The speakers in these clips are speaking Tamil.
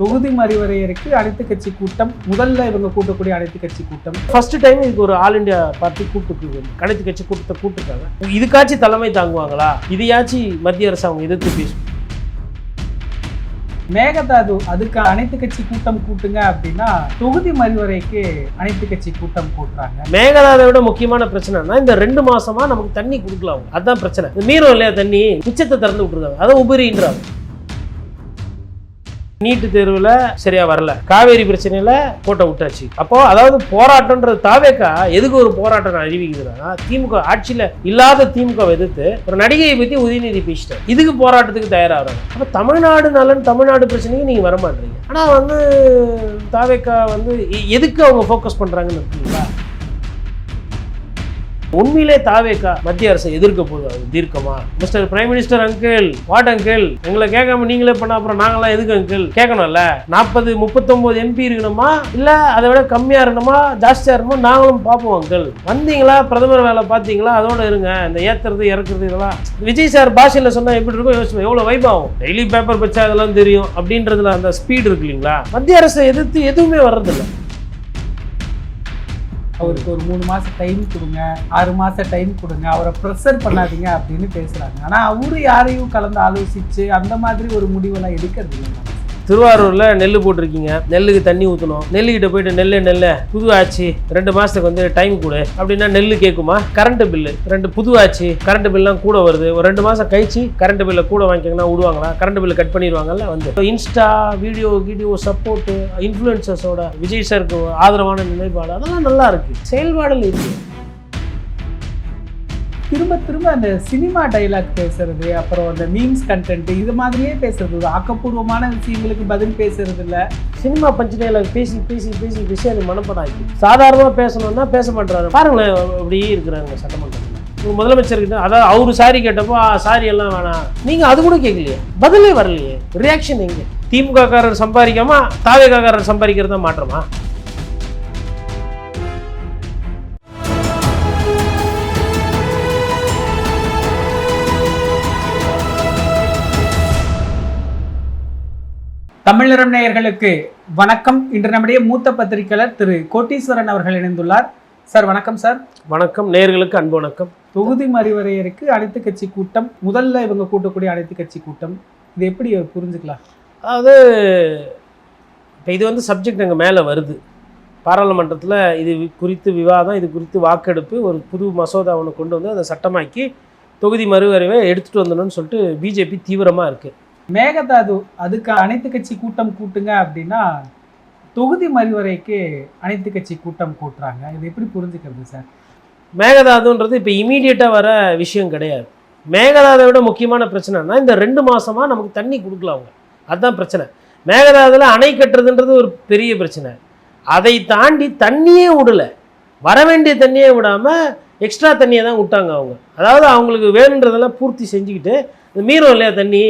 தொகுதி மறுவரையறைக்கு அனைத்து கட்சி கூட்டம், முதல்ல இவங்க கூட்டக்கூடிய அனைத்து கட்சி கூட்டம். ஃபர்ஸ்ட் டைம் இதுக்கு ஒரு ஆல் இண்டியா பார்ட்டி கூட்டுக்கு அனைத்து கட்சி கூட்டத்தை கூட்டுருக்காங்க. இதுக்காச்சும் தலைமை தாங்குவாங்களா? இதையாச்சும் மத்திய அரசு அவங்க எதிர்த்து பேசும். மேகதாது அதுக்கு அனைத்து கட்சி கூட்டம் கூட்டுங்க அப்படின்னா தொகுதி மறுவரைக்கு அனைத்து கட்சி கூட்டம் கூட்டுறாங்க. மேகதாதை விட முக்கியமான பிரச்சனைனா இந்த 2 மாசமா நமக்கு தண்ணி கொடுக்கலாம். அதுதான் பிரச்சனை. மீறும் இல்லையா தண்ணி, மிச்சத்தை திறந்து விட்டுருக்காங்க. அதை உபரின்றாங்க. நீட்டு தேர்வுல சரியா வரல, காவேரி பிரச்சனையில கோட்டை விட்டாச்சு. அப்போ அதாவது போராட்டம்ன்றது தாவேக்கா எதுக்கு ஒரு போராட்டம் அறிவிக்குதுன்னா, திமுக ஆட்சியில இல்லாத திமுக எதிர்த்து ஒரு நடிகையை பத்தி உதயநிதி பேசிட்டார். இதுக்கு போராட்டத்துக்கு தயாராகிறாங்க. அப்ப தமிழ்நாடு நலன், தமிழ்நாடு பிரச்சனைக்கு நீங்க வரமாட்டீங்க. ஆனா தாவேக்கா எதுக்கு அவங்க ஃபோக்கஸ் பண்றாங்கன்னு இருக்குங்களா? உண்மையிலே தாவேக்கா மத்திய அரசை எதிர்க்க போகுது தீர்க்கமா? Mister prime minister uncle, what uncle, எங்களை கேட்காம நீங்களே பண்ண அப்புறம் நாங்களாம் எதுக்கு அங்கிள் கேட்கணும்ல? 40-39 MP இருக்கணுமா, இல்ல அதை விட கம்மியா இருக்கணுமா, ஜாஸ்தியா இருக்கணுமா, நாங்களும் பார்ப்போம் அங்கிள். வந்தீங்களா, பிரதமர் வேலை பார்த்தீங்களா, அதோட இருங்க. இந்த ஏத்துறது இறக்குறது இதெல்லாம் விஜய் சார் பாஷையில சொன்னா எப்படி இருக்கும் யோசிச்சு. எவ்வளவு வைப் ஆகும். டெய்லி பேப்பர் பச்சா அதெல்லாம் தெரியும் அப்படின்றதுல அந்த ஸ்பீட் இருக்கு இல்லைங்களா? மத்திய அரசை எதிர்த்து எதுவுமே வர்றதில்லை. அவருக்கு ஒரு 3 மாசம் டைம் கொடுங்க, 6 மாசம் டைம் கொடுங்க, அவரை ப்ரெஷர் பண்ணாதீங்க அப்படின்னு பேசுறாங்க. ஆனா அவரு யாரையும் கலந்து ஆலோசிச்சு அந்த மாதிரி ஒரு முடிவெல்லாம் எடுக்கிறது இல்லை. திருவாரூர்ல நெல் போட்டிருக்கீங்க, நெல்லுக்கு தண்ணி ஊற்றணும். நெல்லுக்கிட்ட போயிட்டு நெல்ல புது ஆச்சு 2 மாசத்துக்கு டைம் கொடு அப்படின்னா நெல்லு கேட்குமா? கரண்ட் பில்லு 2 புது ஆச்சு, கரண்ட் பில்லாம் கூட வருது, ஒரு 2 மாசம் கழிச்சு கரண்ட் பில்லை கூட வாங்கிக்கங்கன்னா விடுவாங்களா? கரண்ட் பில்லு கட் பண்ணிடுவாங்கல்ல. இன்ஸ்டா வீடியோ சப்போர்ட், இன்ஃப்ளூயன்சர்ஸோட விஜய் சாருக்கு ஆதரவான நிலைப்பாடு அதெல்லாம் நல்லா இருக்கு, செயல்பாடுல இருக்கு. திரும்ப அந்த சினிமா டைலாக் பேசுறது, அப்புறம் அந்த மீம்ஸ் கண்டென்ட் இது மாதிரியே பேசுறது, ஆக்கப்பூர்வமான விஷயங்களுக்கு பதில் பேசுறது இல்லை. சினிமா பஞ்சு டைலாக் பேசி அது மனப்படம் ஆகிடுச்சு. சாதாரணமாக பேசணும்னா பேச மாட்டாரு. பாருங்களேன், அப்படியே இருக்கிறாங்க சட்டமன்றத்தில். முதலமைச்சர்கிட்ட அதாவது அவரு சாரி கேட்டப்போ சாரி எல்லாம் வேணாம், நீங்க அது கூட கேட்கலையே, பதிலே வரலையே, ரியாக்ஷன் எங்க? திமுக காரர் சம்பாதிக்காம தாவேகா காரர் சம்பாதிக்கிறதா மாற்றமா? தமிழரம் நேயர்களுக்கு வணக்கம். இன்று நம்முடைய மூத்த பத்திரிகையாளர் திரு கோட்டீஸ்வரன் அவர்கள் இணைந்துள்ளார். சார் வணக்கம். சார் வணக்கம். நேயர்களுக்கு அன்பு வணக்கம். தொகுதி மறுவரையறைக்கு அனைத்து கட்சி கூட்டம், முதல்ல இவங்க கூட்டக்கூடிய அனைத்து கட்சி கூட்டம், இது எப்படி புரிஞ்சுக்கலாம்? அதாவது இப்போ இது சப்ஜெக்ட் எங்கள் மேலே வருது. பாராளுமன்றத்தில் இது குறித்து விவாதம், இது குறித்து வாக்கெடுப்பு, ஒரு புது மசோதா ஒன்று கொண்டு வந்து அதை சட்டமாக்கி தொகுதி மறுவரைவை எடுத்துகிட்டு வந்துடணும்னு சொல்லிட்டு பிஜேபி தீவிரமாக இருக்குது. மேகதாது அதுக்கு அனைத்து கட்சி கூட்டம் கூட்டுங்க அப்படின்னா தொகுதி மறுவரைக்கு அனைத்து கட்சி கூட்டம் கூட்டுறாங்க. இது எப்படி புரிஞ்சுக்கிறது சார்? மேகதாதுன்றது இப்போ இமீடியட்டாக வர விஷயம் கிடையாது. மேகதாதை விட முக்கியமான பிரச்சனைனா இந்த 2 மாசமாக நமக்கு தண்ணி கொடுக்கல அவங்க, அதுதான் பிரச்சனை. மேகதாதுல அணை கட்டுறதுன்றது ஒரு பெரிய பிரச்சனை. அதை தாண்டி தண்ணியே விடலை, வர வேண்டிய தண்ணியே விடாமல் எக்ஸ்ட்ரா தண்ணியை தான் விட்டாங்க அவங்க. அதாவது அவங்களுக்கு வேணுன்றதெல்லாம் பூர்த்தி செஞ்சுக்கிட்டு மீறும் இல்லையா தண்ணி,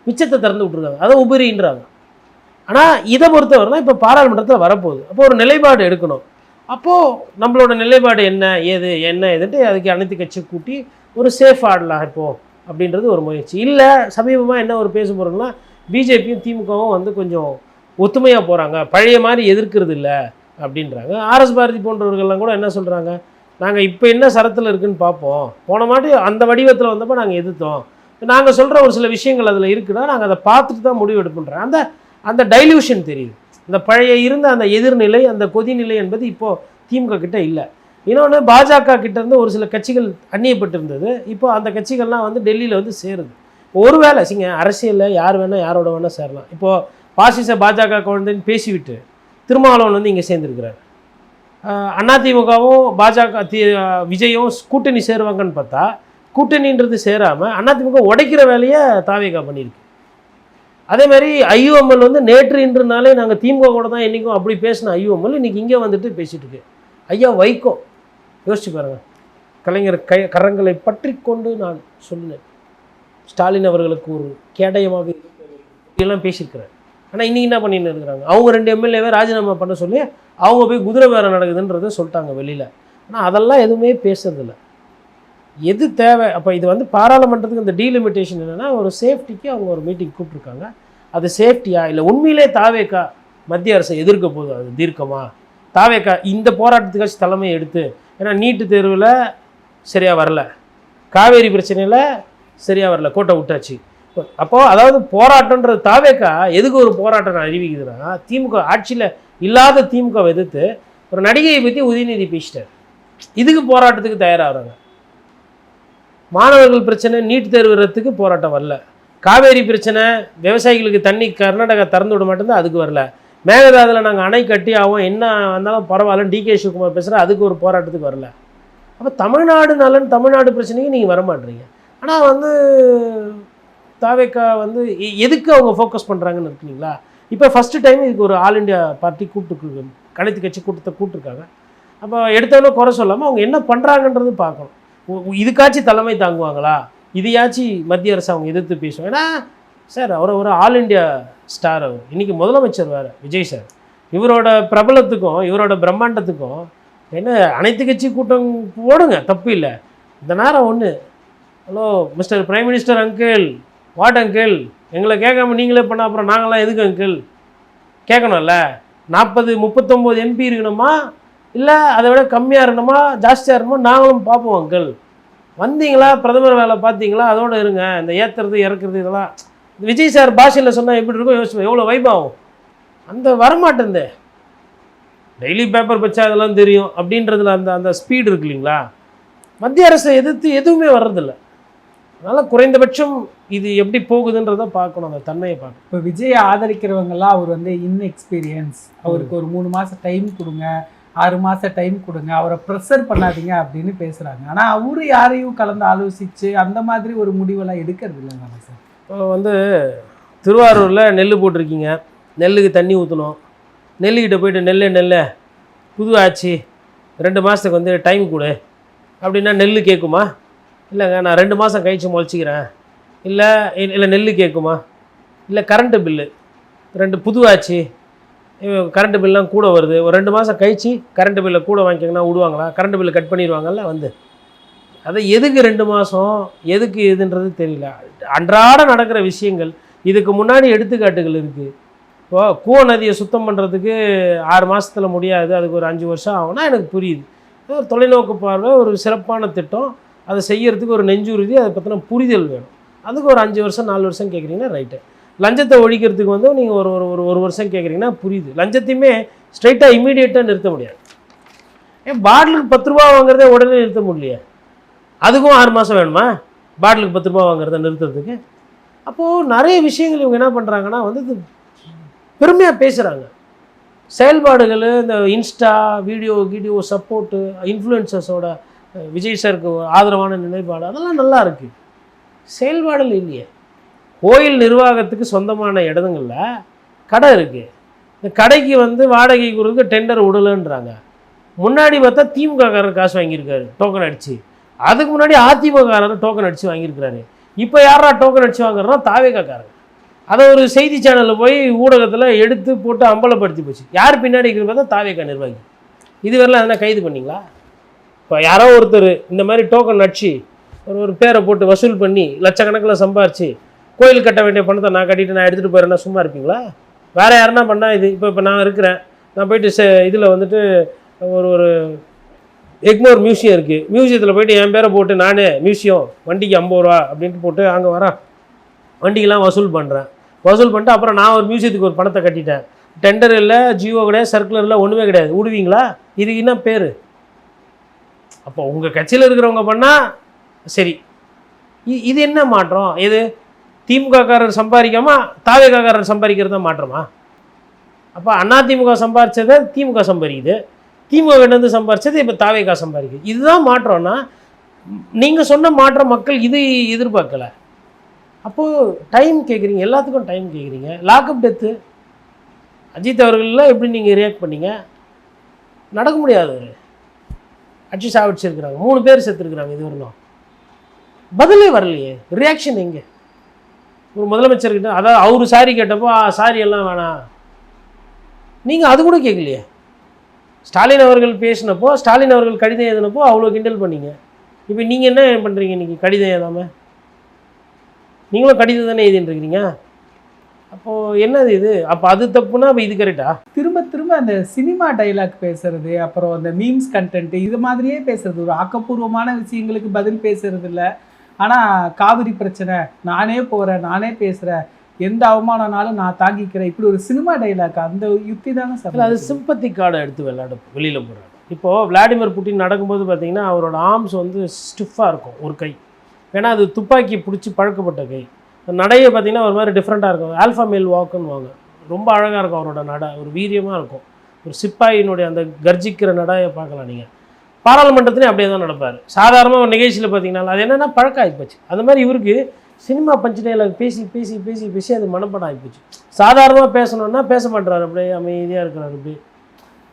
மிச்சத்தை திறந்து விட்டுருக்காங்க, அதை உபரின்றாங்க. ஆனால் இதை பொறுத்தவரைனா இப்போ பாராளுமன்றத்தில் வரப்போகுது. அப்போ ஒரு நிலைப்பாடு எடுக்கணும். அப்போது நம்மளோட நிலைப்பாடு எதுன்ட்டு அதுக்கு அனைத்து கட்சி கூட்டி ஒரு சேஃப் ஆடலாம் இப்போ அப்படின்றது ஒரு முயற்சி. இல்லை சமீபமாக என்ன ஒரு பேச போகிறோம்னா, பிஜேபியும் திமுகவும் கொஞ்சம் ஒத்துமையாக போகிறாங்க, பழைய மாதிரி எதிர்க்கிறது இல்லை அப்படின்றாங்க. ஆர்எஸ் பாரதி போன்றவர்கள்லாம் கூட என்ன சொல்கிறாங்க, நாங்கள் இப்போ என்ன சரத்தில் இருக்குதுன்னு பார்ப்போம், போன மாட்டி அந்த வடிவத்தில் வந்தப்போ நாங்கள் எதிர்த்தோம், நாங்கள் சொல்கிற ஒரு சில விஷயங்கள் அதில் இருக்குன்னா நாங்கள் அதை பார்த்துட்டு தான் முடிவு எடுப்புன்றோம். அந்த டைல்யூஷன் தெரியுது. இந்த பழைய இருந்த அந்த எதிர்நிலை, அந்த கொதிநிலை என்பது இப்போது திமுக கிட்ட இல்லை. இன்னொன்று பாஜக கிட்டேருந்து ஒரு சில கட்சிகள் அந்நியப்பட்டிருந்தது. இப்போ அந்த கட்சிகள்லாம் டெல்லியில் சேருது. ஒருவேளை அரசியலில் யார் வேணால் யாரோட வேணால் சேரலாம். இப்போது பாசிச பாஜக குழந்தைன்னு பேசிவிட்டு திருமாவளவன் இங்கே சேர்ந்துருக்கிறார். அதிமுகவும் பாஜக விஜயும் கூட்டணி சேருவாங்கன்னு பார்த்தா கூட்டணின்றது சேராமல் அதிமுக உடைக்கிற வேலையை தாவேகா பண்ணியிருக்கு. அதே மாதிரி ஐயுஎம்எல் நேற்று இன்றுனாலே நாங்கள் திமுக கூட தான் என்றைக்கும் அப்படி பேசின ஐயுஎம்எல் இன்றைக்கி இங்கே பேசிகிட்டு இருக்கு. ஐயா வைகோ யோசிச்சு பாருங்கள், கலைஞர் கரங்களை பற்றி கொண்டு நான் சொன்னேன், ஸ்டாலின் அவர்களுக்கு ஒரு கேடயமாக இதெல்லாம் பேசியிருக்கிறேன். ஆனால் இன்றைக்கி என்ன பண்ணின்னு இருக்கிறாங்க, அவங்க 2 எம்எல்ஏவே ராஜினாமா பண்ண சொல்லி அவங்க போய் குதிரை வேற நடக்குதுன்றதை சொல்லிட்டாங்க வெளியில். ஆனால் அதெல்லாம் எதுவுமே பேசுறதில்லை. எது தேவை? அப்போ இது பாராளுமன்றத்துக்கு இந்த டீலிமிட்டேஷன் என்னென்னா, ஒரு சேஃப்டிக்கு அவங்க ஒரு மீட்டிங் கூப்பிட்ருக்காங்க. அது சேஃப்டியா இல்லை உண்மையிலே தாவேக்கா மத்திய அரசை எதிர்க்க போகுது, அது தீர்க்கமா? தாவேக்கா இந்த போராட்டத்துக்காச்சும் தலைமை எடுத்து, ஏன்னா நீட்டு தேர்வில் சரியாக வரல, காவேரி பிரச்சனையில் சரியாக வரல, கோட்டை விட்டாச்சு. அப்போது அதாவது போராட்டன்றது தாவேக்கா எதுக்கு ஒரு போராட்டம் அறிவிக்குதுன்னா, திமுக ஆட்சியில் இல்லாத திமுகவை எதிர்த்து ஒரு நடிகையை பற்றி உதயநிதி பேசிட்டார், இதுக்கு போராட்டத்துக்கு தயாராகிறாங்க. மாணவர்கள் பிரச்சனை நீட் தேர்வு ரத்துக்கு போராட்டம் வரல, காவேரி பிரச்சனை விவசாயிகளுக்கு தண்ணி கர்நாடகா திறந்து விட மாட்டேங்குது, அதுக்கு வரல, மேகதாதுல நாங்கள் அணை கட்டி ஆகும் என்ன வந்தாலும் பரவாயில்ல டிகே சிவகுமார் பேசுகிற, அதுக்கு ஒரு போராட்டத்துக்கு வரல. அப்போ தமிழ்நாடு நலன் தமிழ்நாடு பிரச்சனைக்கு நீங்கள் வரமாட்டீங்க. ஆனால் வந்து தாவேக்கா வந்து எதுக்கு அவங்க ஃபோக்கஸ் பண்ணுறாங்கன்னு இருக்குங்களா? இப்போ ஃபஸ்ட்டு டைம் இதுக்கு ஒரு ஆல் இண்டியா பார்ட்டி கூப்பிட்டு கணித்து கட்சி கூட்டத்தை கூப்பிட்டுருக்காங்க. அப்போ எடுத்தவொன்னே குறை சொல்லாமல் அவங்க என்ன பண்ணுறாங்கன்றது பார்க்கணும். இதுக்காச்சும் தலைமை தாங்குவாங்களா, இதையாச்சும் மத்திய அரசு அவங்க எதிர்த்து பேசுவோம். ஏன்னா சார் அவர் ஒரு ஆல் இண்டியா ஸ்டார், அவர் இன்றைக்கி முதலமைச்சர் வேறு விஜய் சார். இவரோட பிரபலத்துக்கும் இவரோட பிரம்மாண்டத்துக்கும் என்ன அனைத்து கட்சி கூட்டம் போடுங்க, தப்பு இல்லை. இந்த நேரம் ஒன்று, hello mister prime minister uncle, what uncle, எங்களை கேட்காம நீங்களே பண்ண அப்புறம் நாங்களாம் எதுக்கு அங்கிள் கேட்கணும்ல? 39 MP இருக்கணுமா, இல்லை அதை விட கம்மியாக இருக்கணுமா ஜாஸ்தியாக இருக்கணுமா, நாங்களும் பார்ப்போம் அங்கிள். வந்தீங்களா பிரதமர் வேலை பார்த்தீங்களா, அதோடு இருங்க. இந்த ஏற்றுறது இறக்குறது இதெல்லாம் விஜய் சார் பாஷையில் சொன்னால் எப்படி இருக்கும் யோசிப்போம், எவ்வளோ வைபாகும். அந்த வரமாட்டேன், டெய்லி பேப்பர் பச்சா அதெல்லாம் தெரியும் அப்படின்றதுல அந்த அந்த ஸ்பீடு இருக்கு இல்லைங்களா? மத்திய அரசை எதிர்த்து எதுவுமே வர்றதில்ல. அதனால் குறைந்தபட்சம் இது எப்படி போகுதுன்றதை பார்க்கணும், அந்த தன்மையை பார்க்கணும். இப்போ விஜயை ஆதரிக்கிறவங்கெல்லாம் அவர் வந்து இன்எக்ஸ்பீரியன்ஸ், அவருக்கு ஒரு 3 மாதம் டைம் கொடுங்க, 6 மாதம் டைம் கொடுங்க, அவரை ப்ரெஷர் பண்ணாதீங்க அப்படின்னு பேசுகிறாங்க. ஆனால் அவரு யாரையும் கலந்து ஆலோசித்து அந்த மாதிரி ஒரு முடிவெல்லாம் எடுக்கிறது இல்லைங்க சார். இப்போ வந்து திருவாரூரில் நெல் போட்டிருக்கீங்க, நெல்லுக்கு தண்ணி ஊற்றணும், நெல்லுக்கிட்ட போயிட்டு நெல்லை புது ஆச்சு 2 மாதத்துக்கு வந்து டைம் கொடு அப்படின்னா நெல் கேட்குமா? இல்லைங்க நான் 2 மாதம் கழிச்சு முளைச்சிக்கிறேன், இல்லை நெல் கேட்குமா? இல்லை கரண்ட்டு பில்லு 2 புது ஆச்சு, கரண்ட்டு பில்லாம் கூட வருது, ஒரு 2 மாதம் கழிச்சு கரண்ட்டு பில்லை கூட வாங்கிக்கிங்கன்னா விடுவாங்களா? கரண்ட்டு பில்லு கட் பண்ணிடுவாங்கல்ல வந்து. அதை எதுக்கு 2 மாதம் எதுக்கு எதுன்றது தெரியல. அன்றாட நடக்கிற விஷயங்கள் இதுக்கு முன்னாடி எடுத்துக்காட்டுகள் இருக்குது. இப்போ கூவ நதியை சுத்தம் பண்ணுறதுக்கு 6 மாதத்தில் முடியாது, அதுக்கு ஒரு 5 வருஷம் ஆகும்னா எனக்கு புரியுது. ஒரு தொலைநோக்கு பார்வை, ஒரு சிறப்பான திட்டம், அதை செய்யறதுக்கு ஒரு நெஞ்சுறுதி, அதை பற்றின புரிதல் வேணும். அதுக்கு ஒரு 5 வருஷம் 4 வருஷம் கேட்குறீங்கன்னா ரைட்டு. லஞ்சத்தை ஒழிக்கிறதுக்கு வந்து நீங்கள் ஒரு வருஷம் கேட்குறீங்கன்னா புரியுது. லஞ்சத்தையுமே ஸ்ட்ரைட்டாக இமீடியட்டாக நிறுத்த முடியாது. ஏன் பாட்டிலுக்கு 10 ரூபா வாங்குறதே உடனே நிறுத்த முடியலையே, அதுக்கும் 6 மாதம் வேணுமா பாட்டிலுக்கு 10 ரூபா வாங்குறத நிறுத்துறதுக்கு? அப்போது நிறைய விஷயங்கள் இவங்க என்ன பண்ணுறாங்கன்னா வந்து பெருமையாக பேசுகிறாங்க. செயல்பாடுகள் இந்த இன்ஸ்டா வீடியோ சப்போர்ட்டு, இன்ஃப்ளூயன்சர்ஸோட விஜய் சாருக்கு ஆதரவான நிலைப்பாடு அதெல்லாம் நல்லா இருக்குது. செயல்பாடுகள் இல்லையே. கோயில் நிர்வாகத்துக்கு சொந்தமான இடங்களில் கடை இருக்குது, இந்த கடைக்கு வந்து வாடகை கொடுக்க டெண்டர் விடலைன்றாங்க. முன்னாடி பார்த்தா திமுககாரர் காசு வாங்கியிருக்காரு டோக்கன் அடித்து, அதுக்கு முன்னாடி அதிமுககாரர் டோக்கன் அடித்து வாங்கியிருக்கிறாரு. இப்போ யாரா டோக்கன் அடித்து வாங்குறதுனா தாவேக்காரர். அதை ஒரு செய்தி சேனலில் போய் ஊடகத்தில் எடுத்து போட்டு அம்பலப்படுத்தி போச்சு. யார் பின்னாடி இருக்கிற பார்த்தா தாவேக்கா நிர்வாகி. இதுவரைலாம் எதனா கைது பண்ணிங்களா? இப்போ யாரோ ஒருத்தர் இந்த மாதிரி டோக்கன் அடிச்சு ஒரு பேரை போட்டு வசூல் பண்ணி லட்சக்கணக்கில் சம்பாரிச்சு கோயில் கட்ட வேண்டிய பணத்தை நான் கட்டிட்டு நான் எடுத்துகிட்டு போயிடுறேன்னா சும்மா இருப்பீங்களா? வேறு யாருன்னா பண்ணால் இது இப்போ நான் இருக்கிறேன், நான் போயிட்டு இதில் வந்துட்டு ஒரு எக்மோர் மியூசியம் இருக்குது, மியூசியத்தில் போய்ட்டு என் பேரை போட்டு நானே மியூசியம் வண்டிக்கு 50 ரூபா அப்படின்ட்டு போட்டு அங்கே வரேன், வண்டிக்கெலாம் வசூல் பண்ணுறேன். வசூல் பண்ணிட்டு அப்புறம் நான் ஒரு மியூசியத்துக்கு ஒரு பணத்தை கட்டிட்டேன். டெண்டர் இல்லை, ஜியோ கிடையாது, சர்க்குலர் இல்லை, ஒன்றுமே கிடையாது. விடுவீங்களா? இதுக்கு என்ன பேர்? அப்போ உங்கள் கட்சியில் இருக்கிறவங்க பண்ணால் சரி, இது என்ன மாற்றம்? இது திமுககாரர் சம்பாதிக்காமல் தாவேக்காரர் சம்பாதிக்கிறது தான் மாற்றமா? அப்போ அதிமுக சம்பாரிச்சதை திமுக சம்பாதிக்குது, திமுக வேண்டு சம்பாரிச்சது இப்போ தாவேக்கா சம்பாதிக்குது. இதுதான் மாற்றம்னா நீங்கள் சொன்ன மாற்றம் மக்கள் இது எதிர்பார்க்கலை. அப்போது டைம் கேட்குறீங்க, எல்லாத்துக்கும் டைம் கேட்குறீங்க. லாக்அப் டெத்து அஜித் அவர்கள்லாம் எப்படி நீங்கள் ரியாக்ட் பண்ணீங்க? நடக்க முடியாது. ஒரு அடிச்சு சாவிச்சிருக்கிறாங்க, 3 பேர் செத்துருக்குறாங்க, இது வரணும் பதிலே வரலையே. ரியாக்ஷன் எங்கே? ஒரு முதலமைச்சர்கிட்ட அதாவது அவரு சாரி கேட்டப்போ சாரி எல்லாம் வேணாம், நீங்கள் அது கூட கேட்கலையே. ஸ்டாலின் அவர்கள் பேசினப்போ, ஸ்டாலின் அவர்கள் கடிதம் எழுதினப்போ அவ்வளோ கிண்டல் பண்ணீங்க. இப்போ நீங்கள் என்ன பண்ணுறீங்க? இன்றைக்கி கடிதம் எழுதாமல் நீங்களும் கடிதம் தானே எழுதிட்டுருக்கிறீங்க. அப்போது என்னது இது? அப்போ அது தப்புனா அப்போ இது கரெக்டா? திரும்ப திரும்ப அந்த சினிமா டைலாக் பேசுறது, அப்புறம் அந்த மீம்ஸ் கண்டென்ட் இது மாதிரியே பேசுறது, ஒரு ஆக்கப்பூர்வமான விஷயங்களுக்கு பதில் பேசுறது இல்லை. ஆனால் காவிரி பிரச்சனை, நானே போகிறேன், நானே பேசுகிறேன், எந்த அவமானம்னாலும் நான் தாங்கிக்கிறேன், இப்படி ஒரு சினிமா டைலாக், அந்த யுக்தி தானே சார். அது சிம்பத்தி கார்டை எடுத்து வெளியில் போடுறாங்க. இப்போது விளாடிமிர் புட்டின் நடக்கும்போது பார்த்தீங்கன்னா அவரோட ஆர்ம்ஸ் வந்து ஸ்டிஃபாக இருக்கும் ஒரு கை, ஏன்னா அது துப்பாக்கி பிடிச்சி பழக்கப்பட்ட கை. நடையை பார்த்தீங்கன்னா ஒரு மாதிரி டிஃப்ரெண்ட்டாக இருக்கும். ஆல்ஃபா மேல் வாக்குன்னு வாங்க, ரொம்ப அழகாக இருக்கும் அவரோட நடை, ஒரு வீரியமாக இருக்கும். ஒரு சிப்பாயினுடைய அந்த கர்ஜிக்கிற நடையை பார்க்கலாம் நீங்கள். பாராளுமன்றத்துலேயும் அப்படியே தான் நடப்பார். சாதாரணமாக ஒரு நிகழ்ச்சியில் பார்த்தீங்கன்னா அது என்னென்னா பழக்கம் ஆகிப்போச்சு. அந்த மாதிரி இவருக்கு சினிமா பஞ்சு டைலாக் பேசி பேசி பேசி பேசி அது மனப்படம் ஆகிப்போச்சு. சாதாரணமாக பேசணுன்னா பேச மாட்டுறாரு, அப்படியே அமைதியாக இருக்கிறாரு. அப்படியே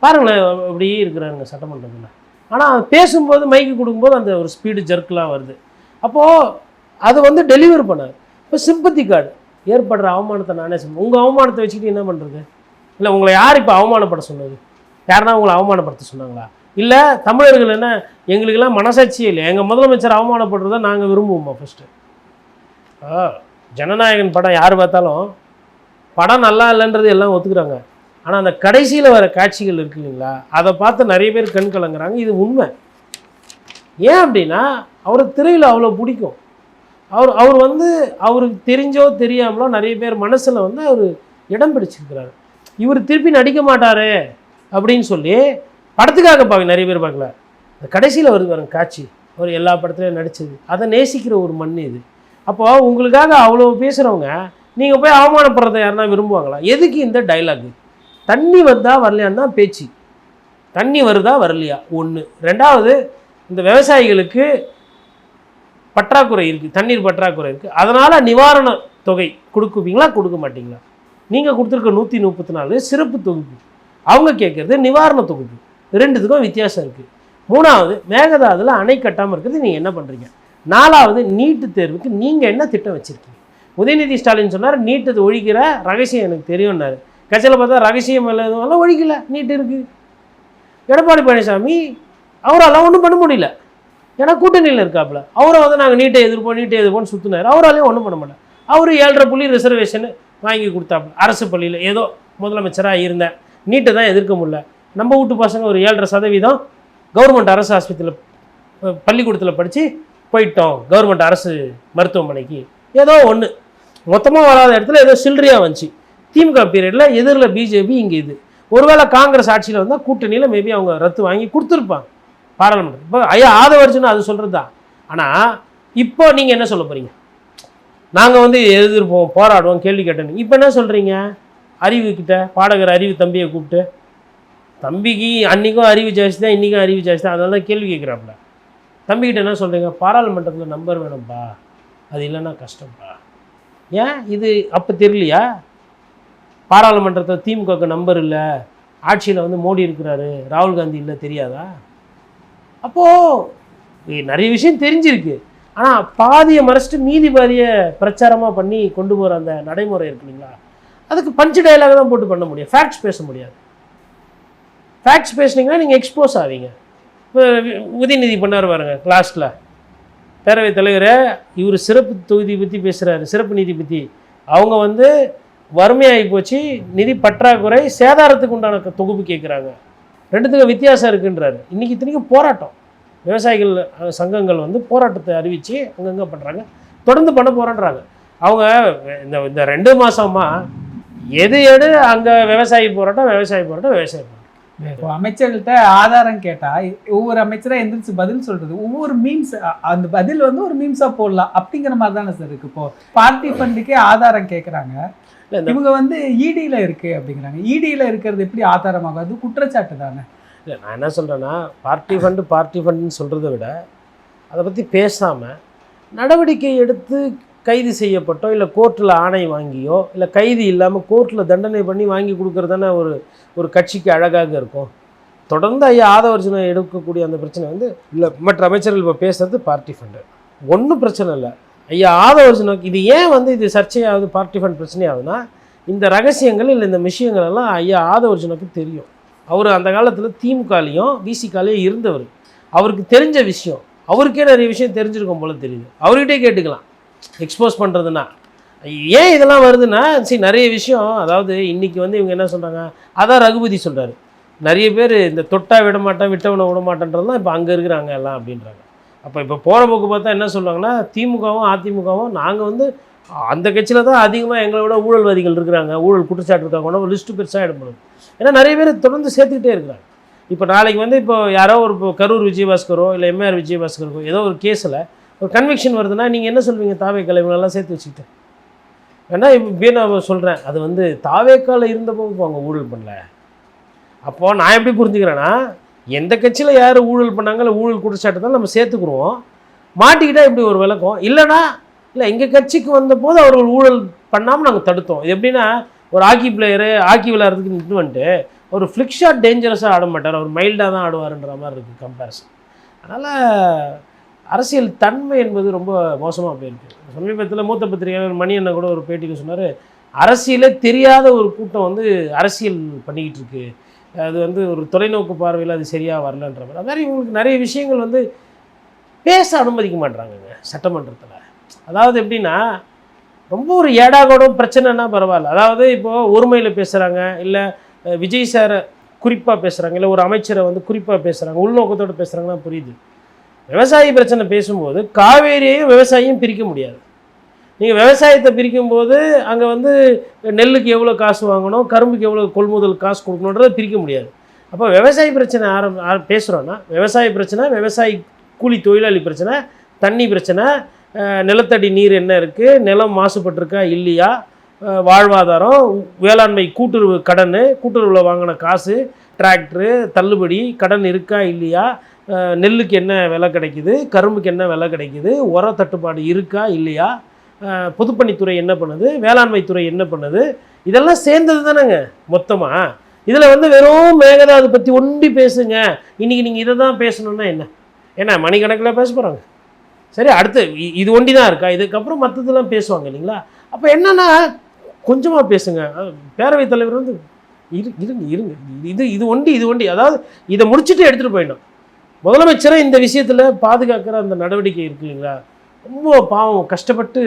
பாருங்களேன், அப்படியே இருக்கிறாருங்க சட்டமன்றத்தில். ஆனால் பேசும்போது மைக்கு கொடுக்கும்போது அந்த ஒரு ஸ்பீடு ஜர்க்கெலாம் வருது. அப்போது அது வந்து டெலிவர் பண்ணார். இப்போ சிம்பத்தி கார்டு ஏற்படுற அவமானத்தை நானே சொல்லுவேன். உங்கள் அவமானத்தை வச்சுக்கிட்டு என்ன பண்ணுறது? இல்லை உங்களை யார் இப்போ அவமானப்பட சொன்னது? யாருன்னா உங்களை அவமானப்படுத்த சொன்னாங்களா? இல்லை தமிழர்கள் என்ன எங்களுக்கெல்லாம் மனசாட்சியே இல்லை, எங்கள் முதலமைச்சர் அவமானப்படுறதை நாங்கள் விரும்புவோமா? ஃபஸ்ட்டு ஜனநாயகன் படம் யார் பார்த்தாலும் படம் நல்லா இல்லைன்றது எல்லாம் ஒத்துக்கிறாங்க. ஆனால் அந்த கடைசியில் வர காட்சிகள் இருக்கு இல்லைங்களா, அதை பார்த்து நிறைய பேர் கண் கலங்குறாங்க. இது உண்மை. ஏன் அப்படின்னா அவருக்கு திரையில் அவ்வளோ பிடிக்கும். அவர் வந்து அவருக்கு தெரிஞ்சோ தெரியாமலோ நிறைய பேர் மனசில் வந்து அவர் இடம் பிடிச்சிருக்கிறாரு. இவர் திருப்பி நடிக்க மாட்டார் அப்படின்னு சொல்லி படத்துக்காக பார்க்க நிறைய பேர் பார்க்கல. அந்த கடைசியில் வருது வரும் காட்சி, அவர் எல்லா படத்துலையும் நடித்தது, அதை நேசிக்கிற ஒரு மண் இது. அப்போது உங்களுக்காக அவ்வளோ பேசுகிறவங்க நீங்கள் போய் அவமானப்படுறதை யாருன்னா விரும்புவாங்களா? எதுக்கு இந்த டைலாகு? தண்ணி வந்தா வரலையான்னு தான் பேச்சு. தண்ணி வருதா வரலையா ஒன்று. ரெண்டாவது, இந்த விவசாயிகளுக்கு பற்றாக்குறை இருக்குது, தண்ணீர் பற்றாக்குறை இருக்குது, அதனால் நிவாரண தொகை கொடுக்குவீங்களா கொடுக்க மாட்டிங்களா? நீங்கள் கொடுத்துருக்க 134 சிறப்பு தொகுப்பு, அவங்க கேட்குறது நிவாரண தொகுப்பு. ரெண்டுத்துக்கும் வித்தியாசம் இருக்குது. மூணாவது, மேகதாதுல அணை கட்டாமல் இருக்கிறது நீங்கள் என்ன பண்ணுறீங்க? நாலாவது, நீட்டு தேர்வுக்கு நீங்கள் என்ன திட்டம் வச்சுருக்கீங்க? உதயநிதி ஸ்டாலின் சொன்னார் நீட்டு ஒழிக்கிற ரகசியம் எனக்கு தெரியும்னாரு. கட்சியில் பார்த்தா ரகசியம் எல்லாம் ஒழிக்கல, நீட்டு இருக்குது. எடப்பாடி பழனிசாமி அவரால் ஒன்றும் பண்ண முடியல, ஏன்னா கூட்டணியில் இருக்காப்புல. அவரை வந்து நாங்கள் நீட்டை எதிர்ப்போம் சுற்றினார், அவராலையும் ஒன்றும் பண்ண மாட்டேன். அவர் 7.5 புள்ளி ரிசர்வேஷன் வாங்கி கொடுத்தாப்புல. அரசு பள்ளியில் ஏதோ முதலமைச்சராக இருந்தேன், நீட்டை தான் எதிர்க்க முடியல. நம்ம வீட்டு பசங்க ஒரு 7.5% கவர்மெண்ட் அரசு ஆஸ்பத்திரியில் பள்ளிக்கூடத்தில் படித்து போயிட்டோம் கவர்மெண்ட் அரசு மருத்துவமனைக்கு. ஏதோ ஒன்று மொத்தமாக வராத இடத்துல ஏதோ சில்லறையாக வந்துச்சு. திமுக பீரியடில் எதிரில் பிஜேபி, இங்கே இது. ஒருவேளை காங்கிரஸ் ஆட்சியில் வந்தால் கூட்டணியில் மேபி அவங்க ரத்து வாங்கி கொடுத்துருப்பாங்க பாராளுமன்றம். இப்போ ஐயா ஆதவர்ஜுனா அது சொல்கிறது தான். ஆனால் இப்போ நீங்கள் என்ன சொல்ல போகிறீங்க? நாங்கள் வந்து எதிர்ப்போம், போராடுவோம், கேள்வி கேட்டேன்னு. இப்போ என்ன சொல்கிறீங்க? அறிவுக்கிட்ட பாடகர் அறிவு தம்பியை கூப்பிட்டு, தம்பிக்கு அன்றைக்கும் அறிவு ஜாஸ்தி தான், இன்றைக்கும் அறிவு ஜாஸ்தி தான், அதனால தான் கேள்வி கேட்குறாப்புல. தம்பிக்கிட்ட என்ன சொல்கிறீங்க? பாராளுமன்றத்தில் நம்பர் வேணும்ப்பா, அது இல்லைன்னா கஷ்டம்ப்பா. ஏன் இது அப்போ தெரியலையா? பாராளுமன்றத்தில் திமுகவுக்கு நம்பர் இல்லை, ஆட்சியில் வந்து மோடி இருக்கிறாரு, ராகுல் காந்தி இல்லை, தெரியாதா? அப்போது நிறைய விஷயம் தெரிஞ்சிருக்கு. ஆனால் பாதியை மறைச்சிட்டு மீதி பாதியை பிரச்சாரமாக பண்ணி கொண்டு போகிற அந்த நடைமுறை இருக்கு இல்லைங்களா, அதுக்கு பஞ்சு டைலாக தான் போட்டு பண்ண முடியும், ஃபேக்ட்ஸ் பேச முடியாது. ஃபேக்ட்ஸ் பேசுனீங்கன்னா நீங்கள் எக்ஸ்போஸ் ஆவீங்க. இப்போ உதயநிதி பண்ணார் பாருங்க கிளாஸில், பேரவைத் தலைவர் இவர் சிறப்பு தொகுதி பற்றி பேசுகிறாரு, சிறப்பு நிதி பற்றி. அவங்க வந்து வறுமையாகி போச்சு, நிதி பற்றாக்குறை, சேதாரத்துக்கு உண்டான தொகுப்பு கேட்குறாங்க, ரெண்டுத்துக்கும் வித்தியாசம் இருக்குன்றாரு. இன்றைக்கி இத்தனைக்கும் போராட்டம், விவசாயிகள் சங்கங்கள் வந்து போராட்டத்தை அறிவித்து அங்கங்கே பண்ணுறாங்க, தொடர்ந்து பண்ண போகிறேன்றாங்க. அவங்க இந்த 2 மாதமாக எது அங்கே விவசாயி போராட்டம். இப்போ அமைச்சர்கள்ட்ட ஆதாரம் கேட்டால் ஒவ்வொரு அமைச்சராக எந்திரிச்சு பதில் சொல்கிறது, ஒவ்வொரு மீம்ஸ், அந்த பதில் வந்து ஒரு மீம்ஸாக போடலாம் அப்படிங்கிற மாதிரி தானே சார் இருக்குது. இப்போ பார்ட்டி ஃபண்டுக்கே ஆதாரம் கேட்குறாங்க, இவங்க வந்து இடியில் இருக்குது அப்படிங்கிறாங்க. இடியில் இருக்கிறது எப்படி ஆதாரமாகும்? அது குற்றச்சாட்டு தானே. இல்லை, நான் என்ன சொல்கிறேன்னா, பார்ட்டி ஃபண்டுன்னு சொல்கிறத விட அதை பற்றி பேசாமல் நடவடிக்கை எடுத்து கைது செய்யப்பட்டோ இல்லை கோர்ட்டில் ஆணை வாங்கியோ இல்லை கைது இல்லாமல் கோர்ட்டில் தண்டனை பண்ணி வாங்கி கொடுக்குறது தானே ஒரு கட்சிக்கு அழகாக இருக்கும். தொடர்ந்து ஐயா ஆதவர்ஜுனா எடுக்கக்கூடிய அந்த பிரச்சனை வந்து இல்லை, மற்ற அமைச்சர்கள் இப்போ பேசுகிறது பார்ட்டி ஃபண்டு ஒன்றும் பிரச்சனை இல்லை. ஐயா ஆதவர்ஜுனாக்கு இது ஏன் வந்து இது சர்ச்சையாகுது, பார்ட்டி ஃபண்ட் பிரச்சனையாகுதுன்னா, இந்த ரகசியங்கள் இல்லை இந்த விஷயங்கள் எல்லாம் ஐயா ஆதவர்ஜுனாக்கு தெரியும். அவர் அந்த காலத்தில் திமுகலையும் விசிகாலையும் இருந்தவர், அவருக்கு தெரிஞ்ச விஷயம், அவருக்கே நிறைய விஷயம் தெரிஞ்சிருக்கும் போல தெரியுது. அவர்கிட்டே கேட்டுக்கலாம் எக்ஸ்போஸ் பண்ணுறதுன்னா. ஏன் இதெல்லாம் வருதுன்னா சரி நிறைய விஷயம். அதாவது இன்றைக்கி வந்து இவங்க என்ன சொல்கிறாங்க, அதான் ரகுபதி சொல்கிறாரு, நிறைய பேர் இந்த தொட்டா விட மாட்டேன் விட்டவனை விட மாட்டேன்றது தான் இப்போ அங்கே இருக்கிறாங்க எல்லாம் அப்படின்றாங்க. அப்போ இப்போ போகிற போக்கு பார்த்தா என்ன சொல்லுவாங்கன்னா, திமுகவும் அதிமுகவும் நாங்கள் வந்து அந்த கட்சியில் தான் அதிகமாக எங்களை விட ஊழல்வாதிகள் இருக்கிறாங்க, ஊழல் குற்றச்சாட்டு இருக்காங்க, ஒரு லிஸ்ட்டு பெருசாக எடுக்கணும். ஏன்னா நிறைய பேர் தொடர்ந்து சேர்த்துக்கிட்டே இருக்கிறாங்க. இப்போ நாளைக்கு வந்து இப்போ யாரோ ஒரு இப்போ கரூர் விஜயபாஸ்கரோ இல்லை எம்ஆர் விஜயபாஸ்கரோ ஏதோ ஒரு கேஸில் ஒரு கன்விக்ஷன் வருதுன்னா நீங்கள் என்ன சொல்வீங்க? தாவேக்கால இவங்களெல்லாம் சேர்த்து வச்சுக்கிட்டு. ஏன்னா இப்போ நான் சொல்கிறேன், அது வந்து தாவேக்கால இருந்தப்போ அவங்க ஊழல் பண்ணல. அப்போது நான் எப்படி புரிஞ்சுக்கிறேன்னா, எந்த கட்சியில் யார் ஊழல் பண்ணாங்க இல்லை ஊழல் குற்றச்சாட்டு தான் நம்ம சேர்த்துக்குருவோம். மாட்டிக்கிட்டால் இப்படி ஒரு விளக்கம் இல்லைனா இல்லை எங்கள் கட்சிக்கு வந்தபோது அவர்கள் ஊழல் பண்ணாமல் நாங்கள் தடுத்தோம். இது எப்படின்னா, ஒரு ஹாக்கி பிளேயரு ஹாக்கி விளையாடுறதுக்கு நின்று வந்துட்டு ஒரு ஃப்ளிக் ஷாட் டேஞ்சரஸாக ஆட மாட்டார், அவர் மைல்டாக தான் ஆடுவார்ன்ற மாதிரி இருக்குது கம்பேரிசன். அதனால் அரசியல் தன்மை என்பது ரொம்ப மோசமாக போயிருக்கு. சமீபத்தில் மூத்த பத்திரிகையாளர் மணி அண்ணன் கூட ஒரு பேட்டிக்கு சொன்னார், அரசியலே தெரியாத ஒரு கூட்டம் வந்து அரசியல் பண்ணிக்கிட்டு இருக்கு, அது வந்து ஒரு தொலைநோக்கு பார்வையில் அது சரியாக வரலன்ற மாதிரி. அது மாதிரி இவங்களுக்கு நிறைய விஷயங்கள் வந்து பேச அனுமதிக்க மாட்டுறாங்கங்க சட்டமன்றத்தில். அதாவது எப்படின்னா, ரொம்ப ஒரு ஏடாகோடம் பிரச்சனைனா பரவாயில்ல. அதாவது இப்போது ஒருமையில் பேசுகிறாங்க, இல்லை விஜய் சாரை குறிப்பாக பேசுகிறாங்க, இல்லை ஒரு அமைச்சரை வந்து குறிப்பாக பேசுகிறாங்க, உள்நோக்கத்தோடு பேசுகிறாங்கன்னா புரியுது. விவசாயி பிரச்சனை பேசும்போது காவேரியையும் விவசாயியும் பிரிக்க முடியாது. நீங்கள் விவசாயத்தை பிரிக்கும்போது அங்கே வந்து நெல்லுக்கு எவ்வளோ காசு வாங்கணும், கரும்புக்கு எவ்வளோ கொள்முதல் காசு கொடுக்கணுன்றதை பிரிக்க முடியாது. அப்போ விவசாய பிரச்சனை பேசுகிறோன்னா, விவசாய பிரச்சனை, விவசாயி கூலி தொழிலாளி பிரச்சனை, தண்ணி பிரச்சனை, நிலத்தடி நீர் என்ன இருக்குது, நிலம் மாசுபட்டிருக்கா இல்லையா, வாழ்வாதாரம், வேளாண்மை கூட்டுறவு கடன், கூட்டுறவில் வாங்கின காசு, டிராக்டரு தள்ளுபடி, கடன் இருக்கா இல்லையா, நெல்லுக்கு என்ன விலை கிடைக்குது, கரும்புக்கு என்ன விலை கிடைக்குது, உர தட்டுப்பாடு இருக்கா இல்லையா, பொதுப்பணித்துறை என்ன பண்ணுது, வேளாண்மைத்துறை என்ன பண்ணுது, இதெல்லாம் சேர்ந்தது தானேங்க மொத்தமாக. இதில் வந்து வெறும் மேகதாது பற்றி ஒண்டி பேசுங்க, இன்றைக்கி நீங்கள் இதை தான் பேசணுன்னா என்ன? ஏன்னா மணிக்கணக்கில் பேச போகிறாங்க. சரி, அடுத்து இது ஒண்டி தான் இருக்கா, இதுக்கப்புறம் மற்றதெல்லாம் பேசுவாங்க இல்லைங்களா? அப்போ என்னென்னா கொஞ்சமாக பேசுங்க. பேரவைத் தலைவர் வந்து இருங்க இது ஒண்டி, அதாவது இதை முடிச்சுட்டு எடுத்துகிட்டு போயிடணும். முதலமைச்சரை இந்த விஷயத்தில் பாதுகாக்கிற அந்த நடவடிக்கை இருக்கு இல்லைங்களா, ரொம்ப பாவம் கஷ்டப்பட்டு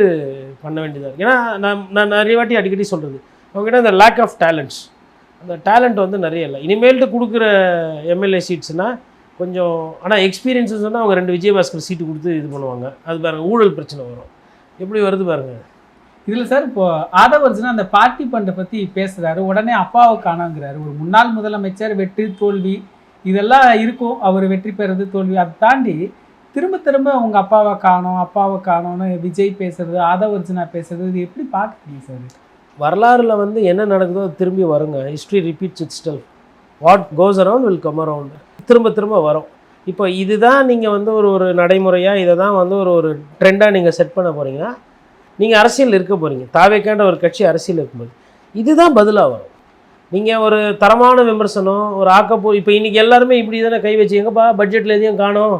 பண்ண வேண்டியதாக இருக்குது. ஏன்னா நான் நிறைய வாட்டி அடிக்கடி சொல்கிறது, அவங்ககிட்ட அந்த லேக் ஆஃப் டேலண்ட்ஸ், அந்த டேலண்ட் வந்து நிறைய இல்லை. இனிமேல்ட்டு கொடுக்குற எம்எல்ஏ சீட்ஸ்னால் கொஞ்சம், ஆனால் எக்ஸ்பீரியன்ஸஸ் சொன்னால் அவங்க 2 விஜயபாஸ்கர் சீட்டு கொடுத்து இது பண்ணுவாங்க. அது பாருங்கள், ஊழல் பிரச்சனை வரும், எப்படி வருது பாருங்கள். இதில் சார் இப்போது ஆதவர்ஜுனா அந்த பார்ட்டி ஃபண்டை பற்றி பேசுகிறாரு, உடனே அப்பாவை காணாங்கிறாரு. ஒரு முன்னாள் முதலமைச்சர், வெற்றி தோல்வி இதெல்லாம் இருக்கும், அவர் வெற்றி பெறுறது தோல்வி, அதை தாண்டி திரும்ப திரும்ப உங்கள் அப்பாவை காணோன்னு விஜய் பேசுறது, ஆதவர்ஜுனா பேசுறது, இது எப்படி பார்க்குறீங்க சார்? வரலாறுல வந்து என்ன நடக்குதோ அது திரும்பி வருங்க. History repeats it self, what goes around will come around, திரும்ப திரும்ப வரும். இப்போ இதுதான் நீங்கள் வந்து ஒரு நடைமுறையாக இதை தான் வந்து ஒரு ட்ரெண்டாக நீங்கள் செட் பண்ண போகிறீங்கன்னா நீங்கள் அரசியல் இருக்க போகிறீங்க. தாவேக்கான்ற ஒரு கட்சி அரசியல் இருக்கும்போது இதுதான் பதிலாக வரும். நீங்கள் ஒரு தரமான விமர்சனம், ஒரு இப்போ இன்றைக்கி எல்லாருமே இப்படி தானே கை வச்சு, எங்கப்பா பட்ஜெட்டில் எதையும் காணும்,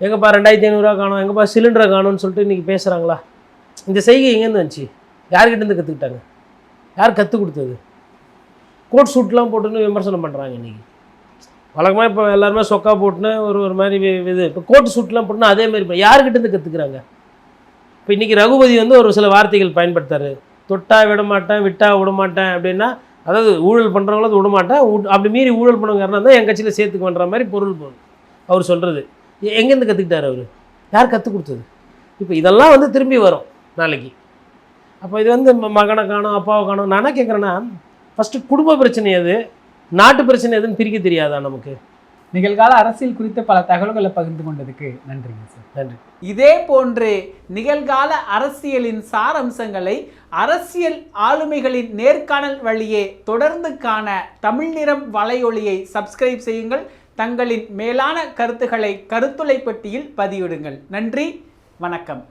எங்கப்பா 2500 காணும், எங்கப்பா சிலிண்டரை காணும்னு சொல்லிட்டு இன்றைக்கி பேசுகிறாங்களா? இந்த செய்கை எங்கேருந்து வந்துச்சு? யார்கிட்டேருந்து கற்றுக்கிட்டாங்க? யார் கற்றுக் கொடுத்தது? கோட் சூட்லாம் போட்டுன்னு விமர்சனம் பண்ணுறாங்க இன்றைக்கி. வழக்கமாக இப்போ எல்லாருமே சொக்கா போட்டுன்னு ஒரு மாதிரி இது, இப்போ கோட் சூட்லாம் போட்டுன்னா அதேமாதிரி இப்போ யார்கிட்டேருந்து கற்றுக்குறாங்க? இப்போ இன்றைக்கி ரகுபதி வந்து ஒரு சில வார்த்தைகள் பயன்படுத்தார், தொட்டா விட மாட்டேன் விட்டா விட மாட்டேன் அப்படின்னா, அதாவது ஊழல் பண்ணுறவங்கள விட மாட்டேன், அப்படி மீறி ஊழல் பண்ணுவாங்க இருந்தால் என் கட்சியில் சேர்த்துக்கு பண்ணுற மாதிரி பொருள் போகுது அவர் சொல்கிறது. எங்கேருந்து கற்றுக்கிட்டார் அவர்? யார் கற்றுக் கொடுத்தது? இப்போ இதெல்லாம் வந்து திரும்பி வரும் நாளைக்கு. அப்போ இது வந்து மகனை காணும் அப்பாவை காணும். நான் என்ன கேட்குறேன்னா, ஃபஸ்ட்டு குடும்ப பிரச்சனை எது, நாட்டு பிரச்சனை எதுன்னு பிரிக்க தெரியாதா நமக்கு? நிகழ்கால அரசியல் குறித்த பல தகவல்களை பகிர்ந்து கொண்டதுக்கு நன்றிங்க சார். நன்றி. இதே போன்று நிகழ்கால அரசியலின் சாரம்சங்களை அரசியல் ஆளுமைகளின் நேர்காணல் வழியே தொடர்ந்து காண தமிழ் நிறம் வலையொலியை சப்ஸ்கிரைப் செய்யுங்கள். தங்களின் மேலான கருத்துக்களை கருத்துளை பெட்டியில் பதிவிடுங்கள். நன்றி, வணக்கம்.